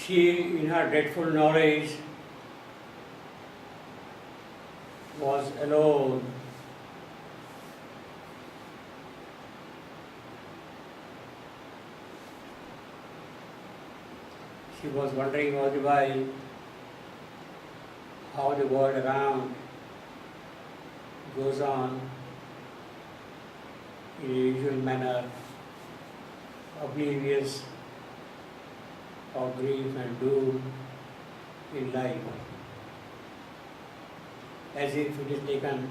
She, in her dreadful knowledge, was alone. She was wondering all the while how the world around goes on in a usual manner, oblivious of grief and doom in life, as if it is taken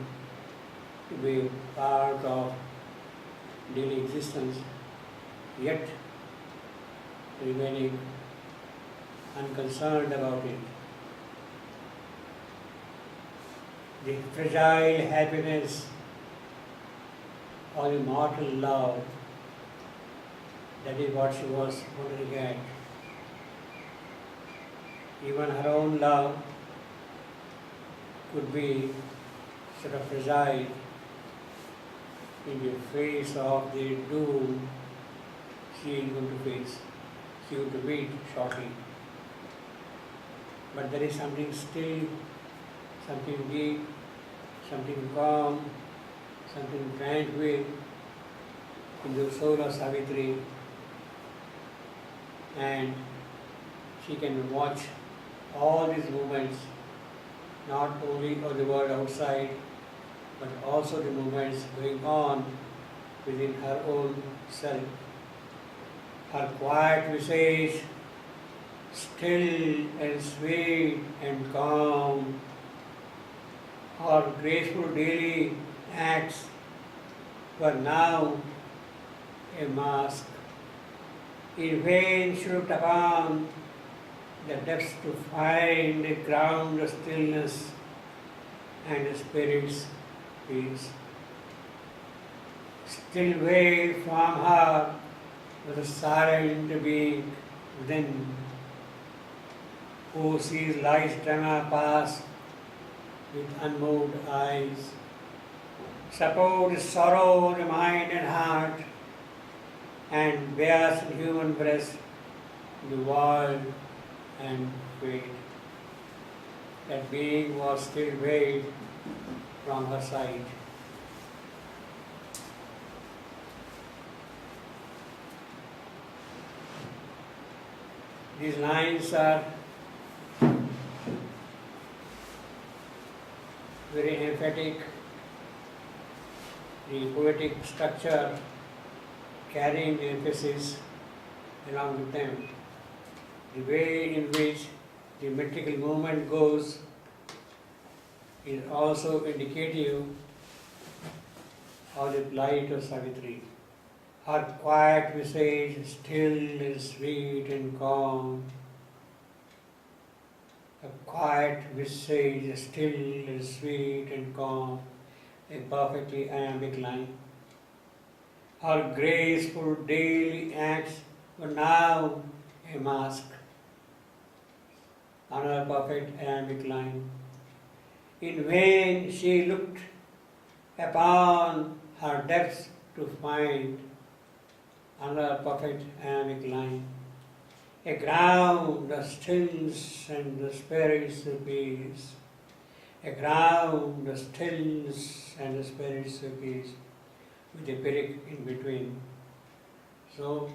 to be part of daily existence, yet remaining unconcerned about it. The fragile happiness or the mortal love, that is what she was wondering at. Even her own love could be sort of fragile in the face of the doom she is going to face, she is going to meet shortly. But there is something still, something deep, something calm, something tranquil in the soul of Savitri, and she can watch all these movements, not only of the world outside, but also the movements going on within her own self. Her quiet visage, still and sweet and calm, her graceful daily acts were now a mask. In vain she looked upon the depths to find a ground of stillness and a spirit's peace. Still away from her was a silent being within, who sees life's drama pass with unmoved eyes, supports sorrow in the mind and heart, and bears in human breast the world and fate. That being was still veiled from her sight. These lines are very emphatic. The poetic structure carrying the emphasis along with them. The way in which the metrical movement goes is also indicative of the plight of Savitri. Her quiet visage, still and sweet and calm. A quiet visage, still and sweet and calm. A perfectly iambic line. Her graceful daily acts were now a mask. Another perfect iambic line. In vain she looked upon her depths to find. Another perfect iambic line. A ground of stillness and the spirit's peace. A ground of stillness and the spirit's peace, with a period in between. So,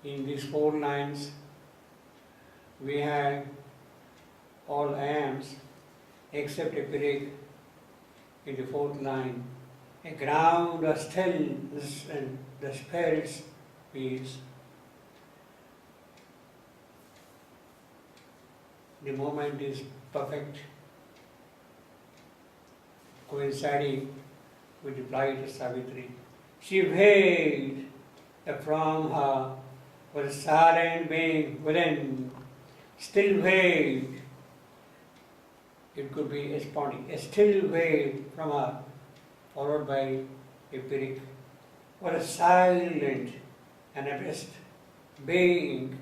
in these 4 lines, we have all aims except a period in the 4th line. A ground of stillness and the spirit's peace. The moment is perfect, coinciding with the plight of Savitri. She veiled from her was a silent being within, still veiled. It could be responding, a still veil from her, followed by a period. What a silent and addressed being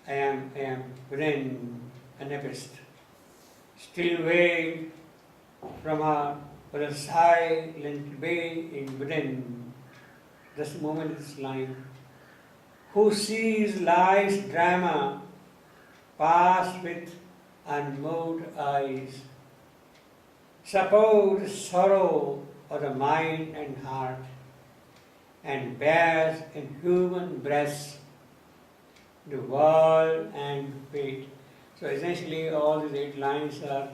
I am within an abyss. Still veiled from her for a silent being within. This moment is line. Who sees life's drama passed with unmoved eyes. Suppose sorrow of the mind and heart, and bears in human breast the world and fate. So essentially all these 8 lines are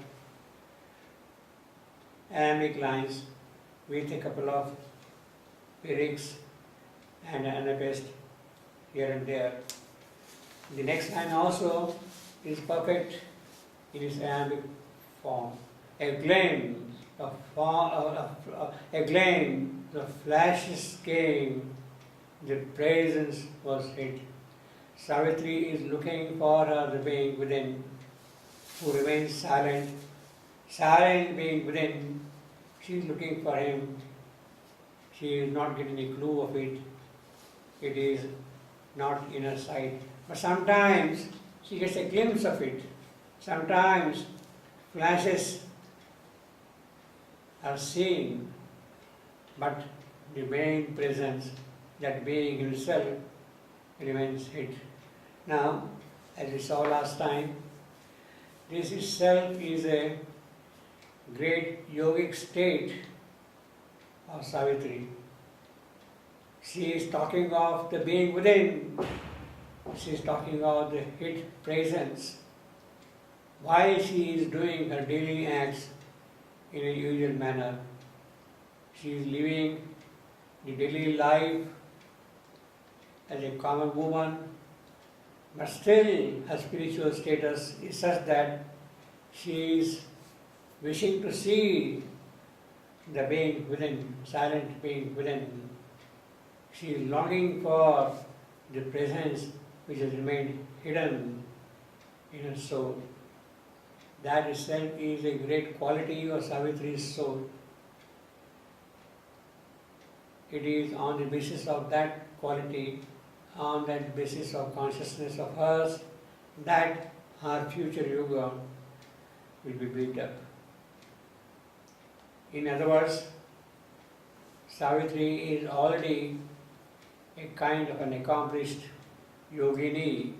iambic lines with a couple of lyrics and an anapest here and there. The next line also is perfect in its iambic form. A gleam, the flashes came, the presence was hid. Savitri is looking for her being within, who remains silent. Silent being within, she is looking for him. She is not getting a clue of it. It is not in her sight. But sometimes she gets a glimpse of it. Sometimes flashes are seen, but the main presence, that being himself, remains hid. Now, as we saw last time, this itself is a great yogic state of Savitri. She is talking of the being within. She is talking of the hid presence. While she is doing her daily acts in a usual manner, she is living the daily life as a common woman, but still her spiritual status is such that she is wishing to see the being within, silent being within. She is longing for the presence which has remained hidden in her soul. That itself is a great quality of Savitri's soul. It is on the basis of that quality, on that basis of consciousness of hers, that her future yoga will be built up. In other words, Savitri is already a kind of an accomplished yogini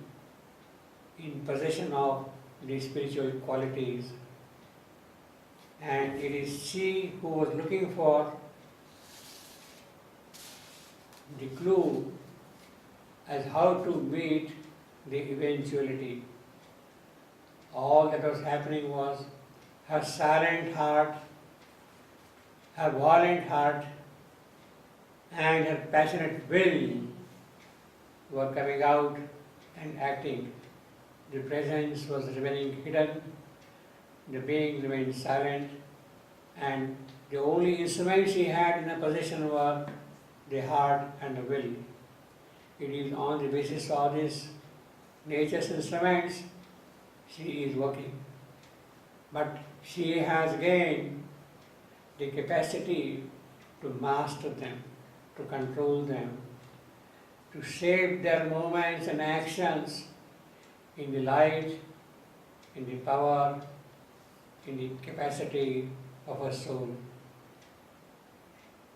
in possession of the spiritual qualities, and it is she who was looking for the clue as how to meet the eventuality. All that was happening was her silent heart, her violent heart, and her passionate will were coming out and acting. The presence was remaining hidden, the being remained silent, and the only instruments she had in her possession were the heart and the will. It is on the basis of these nature's instruments she is working. But she has gained the capacity to master them, to control them, to shape their movements and actions in the light, in the power, in the capacity of her soul.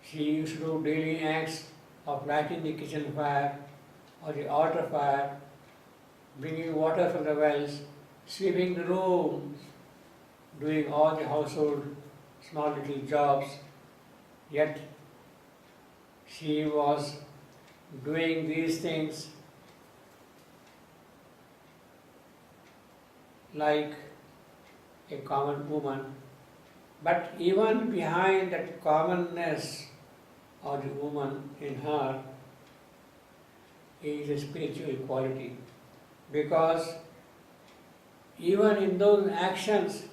She used to do daily acts of lighting the kitchen fire or the altar fire, bringing water from the wells, sweeping the rooms, doing all the household small little jobs. Yet she was doing these things like a common woman. But even behind that commonness of the woman in her is a spiritual quality. Because even in those actions,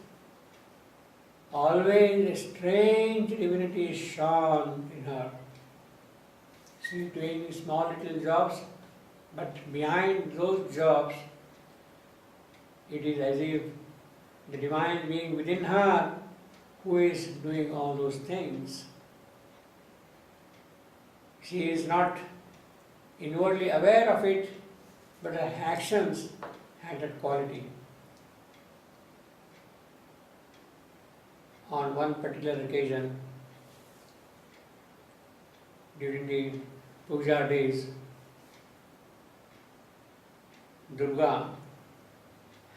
always a strange divinity is shone in her. She is doing small little jobs, but behind those jobs, it is as if the divine being within her who is doing all those things. She is not inwardly aware of it, but her actions had that quality. On one particular occasion, during the puja days, Durga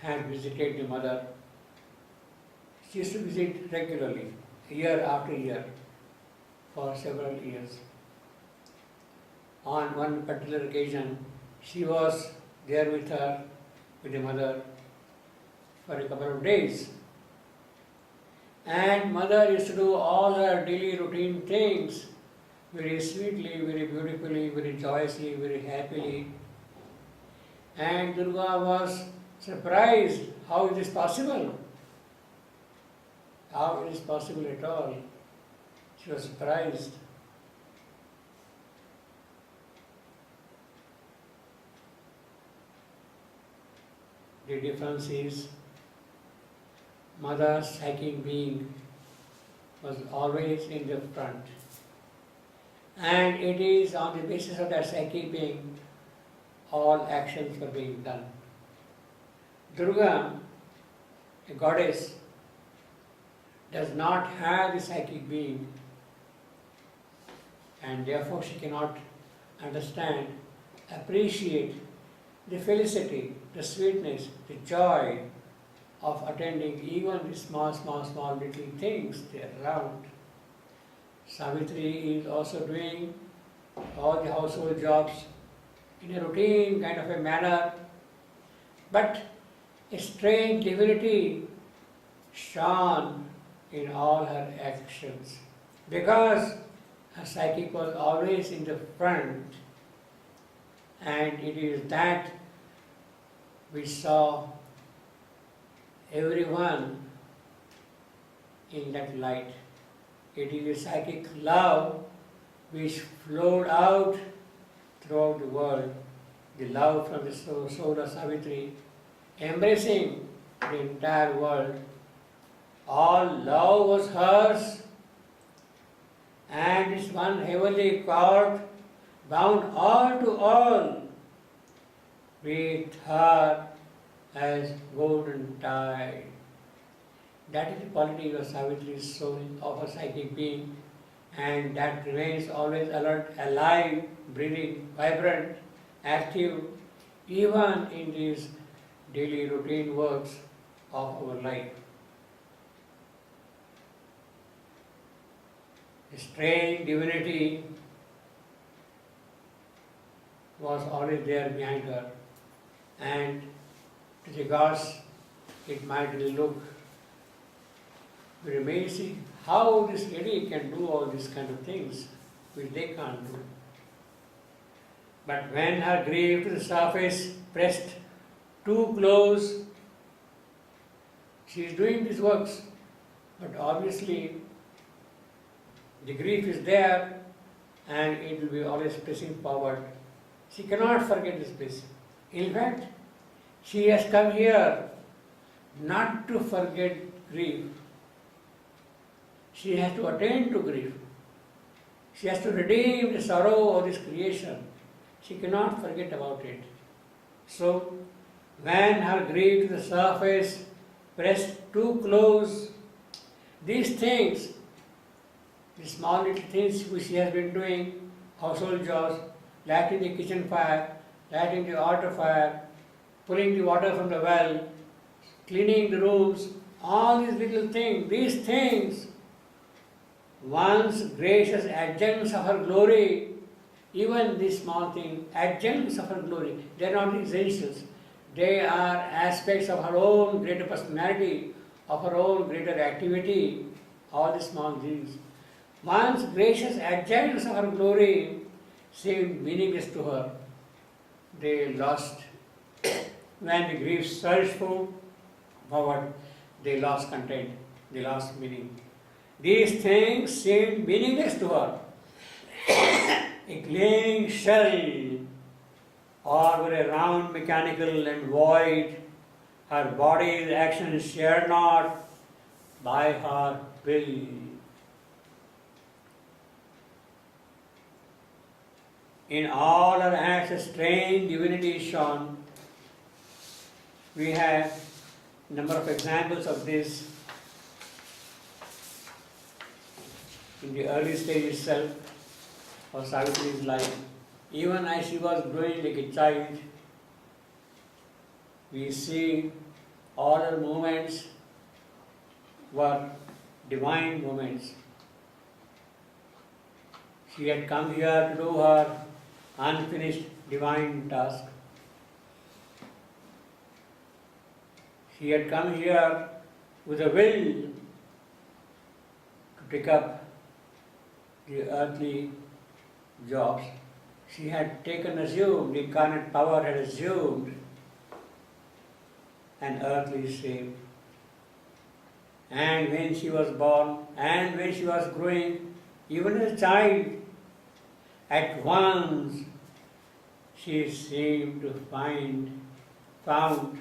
had visited the mother. She used to visit regularly, year after year, for several years. On one particular occasion, she was there with her, with the mother, for a couple of days. And mother used to do all her daily routine things very sweetly, very beautifully, very joyously, very happily. And Durga was surprised, how is this possible? How is this possible at all? She was surprised. The difference is, mother's psychic being was always in the front. And it is on the basis of that psychic being all actions were being done. Durga, a goddess, does not have the psychic being, and therefore she cannot understand, appreciate the felicity, the sweetness, the joy of attending even the small little things there around. Savitri is also doing all the household jobs in a routine kind of a manner, but a strange divinity shone in all her actions because her psychic was always in the front, and it is that we saw everyone in that light. It is a psychic love which flowed out throughout the world, the love from the soul of Savitri, embracing the entire world. All love was hers, and this one heavenly cord bound all to all with her as golden tide. That is the quality of Savitri's soul, of her psychic being, and that remains always alert, alive, breathing, vibrant, active, even in these daily routine works of our life. A strange divinity was always there behind her, and to the gods it might look very amazing how this lady can do all these kind of things which they can't do. But when her grief to the surface pressed too close, she is doing these works, but obviously the grief is there and it will be always pressing forward. She cannot forget this place. In fact, she has come here not to forget grief. She has to attain to grief. She has to redeem the sorrow of this creation. She cannot forget about it. So, when her grief to the surface pressed too close, these things, the small little things which she has been doing, household jobs, lighting the kitchen fire, lighting the altar fire, pulling the water from the well, cleaning the rooms, all these little things, these things, once gracious adjuncts of her glory, even these small things, adjuncts of her glory, they are not essentials. They are aspects of her own greater personality, of her own greater activity, all these small things. Once gracious adjuncts of her glory seemed meaningless to her. They lost, when the grief surged forward, they lost content, they lost meaning. These things seemed meaningless to her. A gleaming shell, or were a round, mechanical and void, her body's actions shared not by her will. In all her acts, a strange divinity shone. We have a number of examples of this in the early stage itself of Savitri's life. Even as she was growing like a child, we see All her movements were divine movements. She had come here to do her unfinished divine task. She had come here with a will to pick up the earthly jobs. She had assumed, the incarnate power had assumed an earthly shape. And when she was born, and when she was growing, even as a child, at once she seemed to found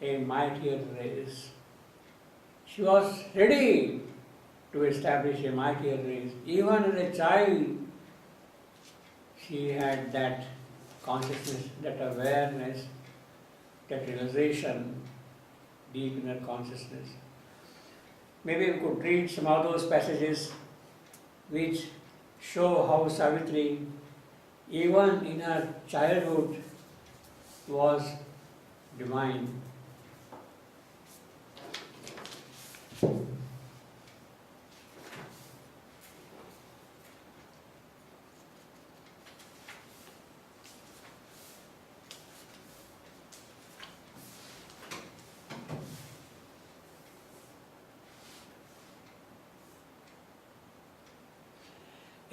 a mightier race. She was ready to establish a mightier race. Even as a child, she had that consciousness, that awareness, that realization deep in her consciousness. Maybe we could read some of those passages which show how Savitri, even in her childhood, was divine.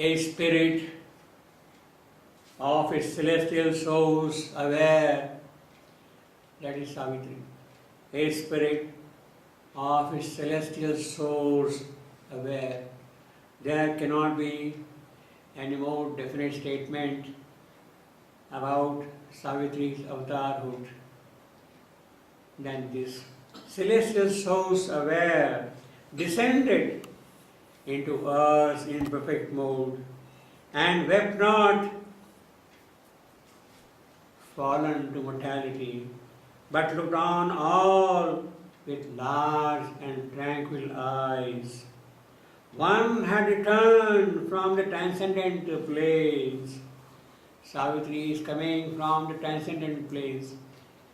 A spirit of its celestial souls aware, that is Savitri. A spirit of its celestial souls aware. There cannot be any more definite statement about Savitri's avatarhood than this. Celestial souls aware descended into earth in perfect mode, and wept not, fallen to mortality, but looked on all with large and tranquil eyes. One had returned from the transcendent place. Savitri is coming from the transcendent place.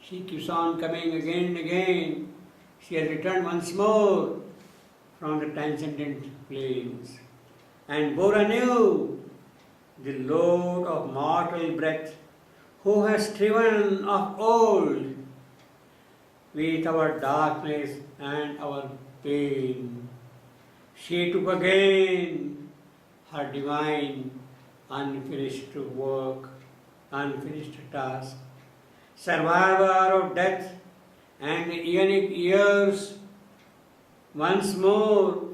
She keeps on coming again and again. She has returned once more from the transcendent planes, and bore anew the load of mortal breath, who has striven of old with our darkness and our pain. She took again her divine unfinished work, unfinished task, survivor of death and eonic years. Once more,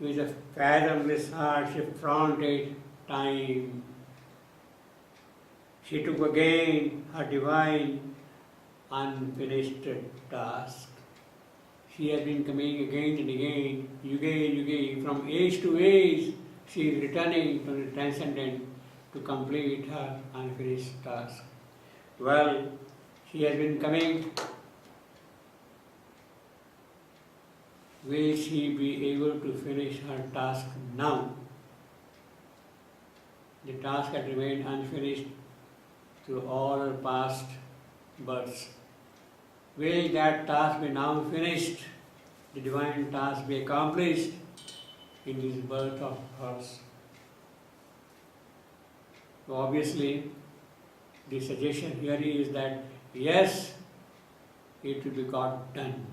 with a fathomless heart, she fronted time. She took again her divine unfinished task. She has been coming again and again, yuge, from age to age. She is returning from the transcendent to complete her unfinished task. Well, she has been coming. Will she be able to finish her task now? The task had remained unfinished through all her past births. Will that task be now finished? The divine task be accomplished in this birth of hers? So obviously, the suggestion here is that yes, it will be got done.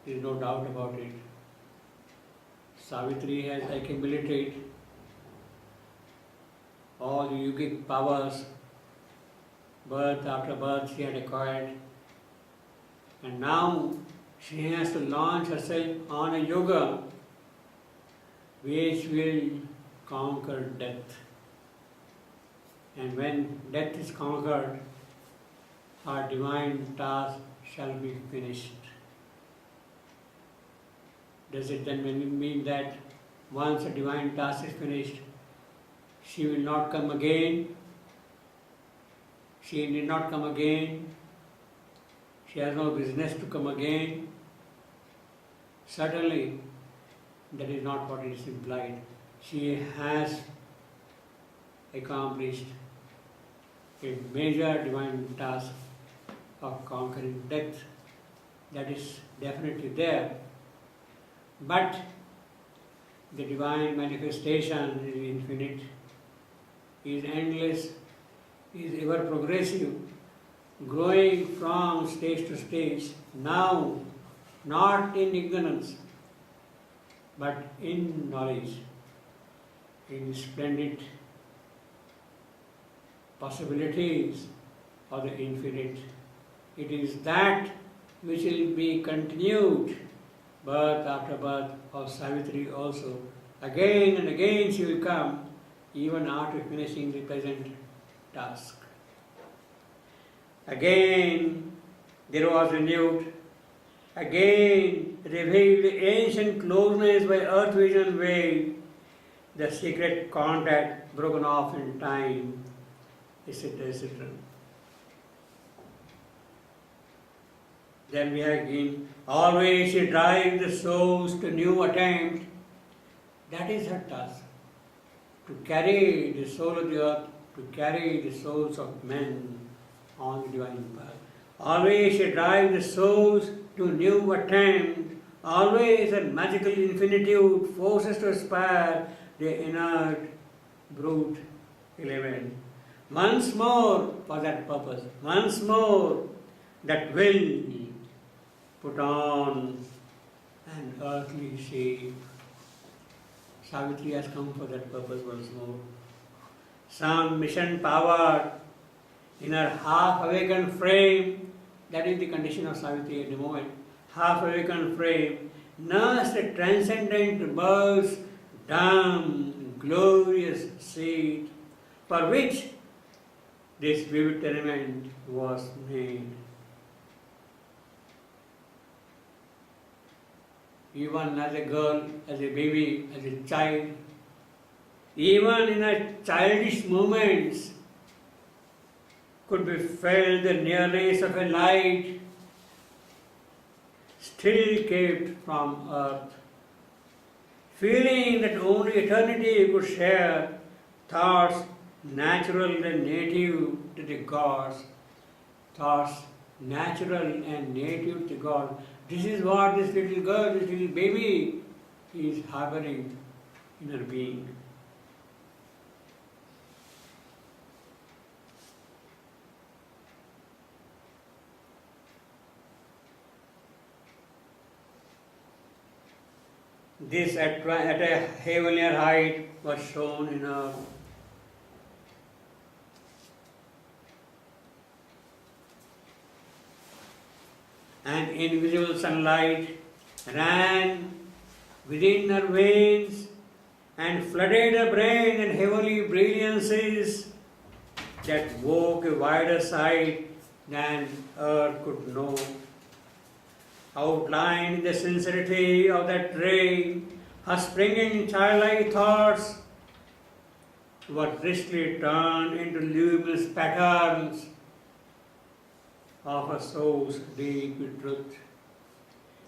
There is no doubt about it. Savitri has accumulated all the yogic powers, birth after birth she had acquired, and now she has to launch herself on a yoga which will conquer death. And when death is conquered, her divine task shall be finished. Does it then mean that once a divine task is finished, she will not come again? She need not come again. She has no business to come again. Certainly, that is not what is implied. She has accomplished a major divine task of conquering death that is definitely there. But the divine manifestation is infinite, is endless, is ever progressive, growing from stage to stage, now not in ignorance, but in knowledge, in splendid possibilities of the infinite. It is that which will be continued birth after birth of Savitri also. Again and again she will come, even after finishing the present task. Again there was renewed, again revealed the ancient closeness by earth vision veiled, the secret contact broken off in time, etc., etc. Then we have again, always she drives the souls to new attempt. That is her task, to carry the soul of the earth, to carry the souls of men on the divine path. Always she drives the souls to new attempt. Always a magical infinitude forces to aspire the inert brute element. Once more for that purpose, once more that will put on an earthly shape. Savitri has come for that purpose once more. Some mission power in her half-awakened frame, that is the condition of Savitri at the moment, half-awakened frame, nursed a transcendent bird's dumb, glorious seed, for which this vivid tenement was made. Even as a girl, as a baby, as a child, even in her childish moments, could be felt the nearness of a light still kept from earth, feeling that only eternity could share thoughts natural and native to the gods, thoughts natural and native to God. This is what this little girl, this little baby is harboring in her being. This at a heavenlier height was shown in her. An invisible sunlight ran within her veins and flooded her brain in heavenly brilliancies that woke a wider sight than earth could know. Outlined in the sincerity of that ray, her springing childlike thoughts were briskly turned into luminous patterns of her soul's deep truth.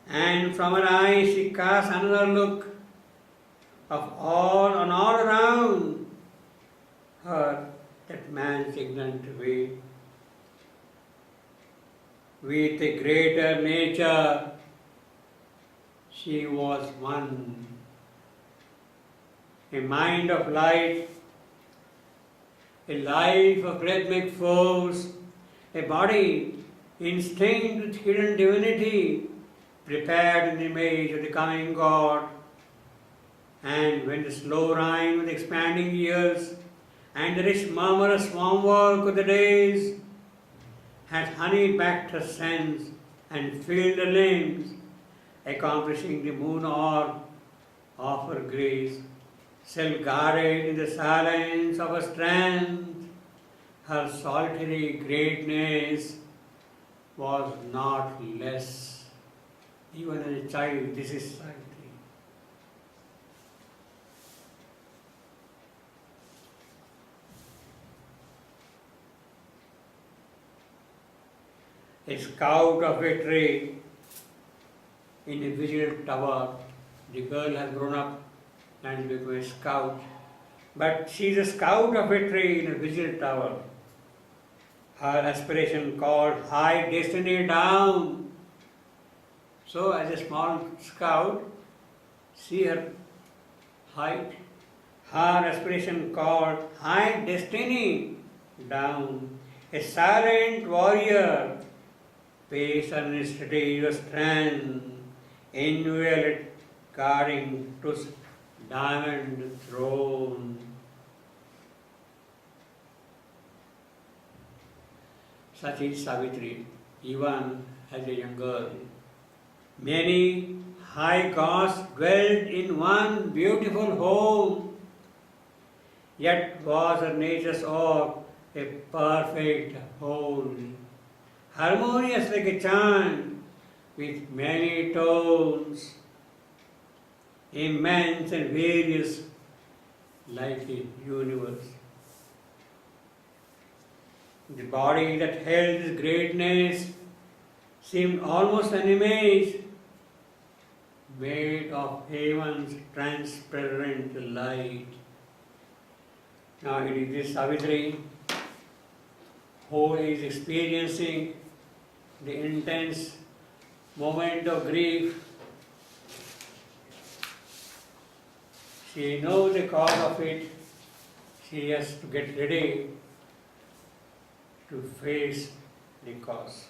And from her eyes she cast another look of all around her that man's ignorant way. With a greater nature she was one. A mind of light, a life of rhythmic force, a body instinct with hidden divinity, prepared in the image of the coming God. And when the slow rhyme with expanding years and the rich murmurous swarm work of the days had honey-backed her sense and filled her limbs, accomplishing the moon orb of her grace, self-guarded in the silence of her strength, her solitary greatness was not less. Even as a child, this is Savitri. A scout of victory in a vigilant tower. The girl has grown up and become a scout. But she is a scout of victory in a vigilant tower. Her aspiration called high destiny down So, as a small scout, see her height, her aspiration called high destiny down. A silent warrior, pace and steady your strength, inviolate guarding to diamond throne. Such is Savitri, even as a young girl. Many high gods dwelled in one beautiful home, yet was her nature's orb a perfect whole, harmonious like a chant with many tones, immense and various like a universe. The body that held this greatness seemed almost an image made of heaven's transparent light. Now it is this Savitri who is experiencing the intense moment of grief. She knows the cause of it. She has to get ready to face the cause.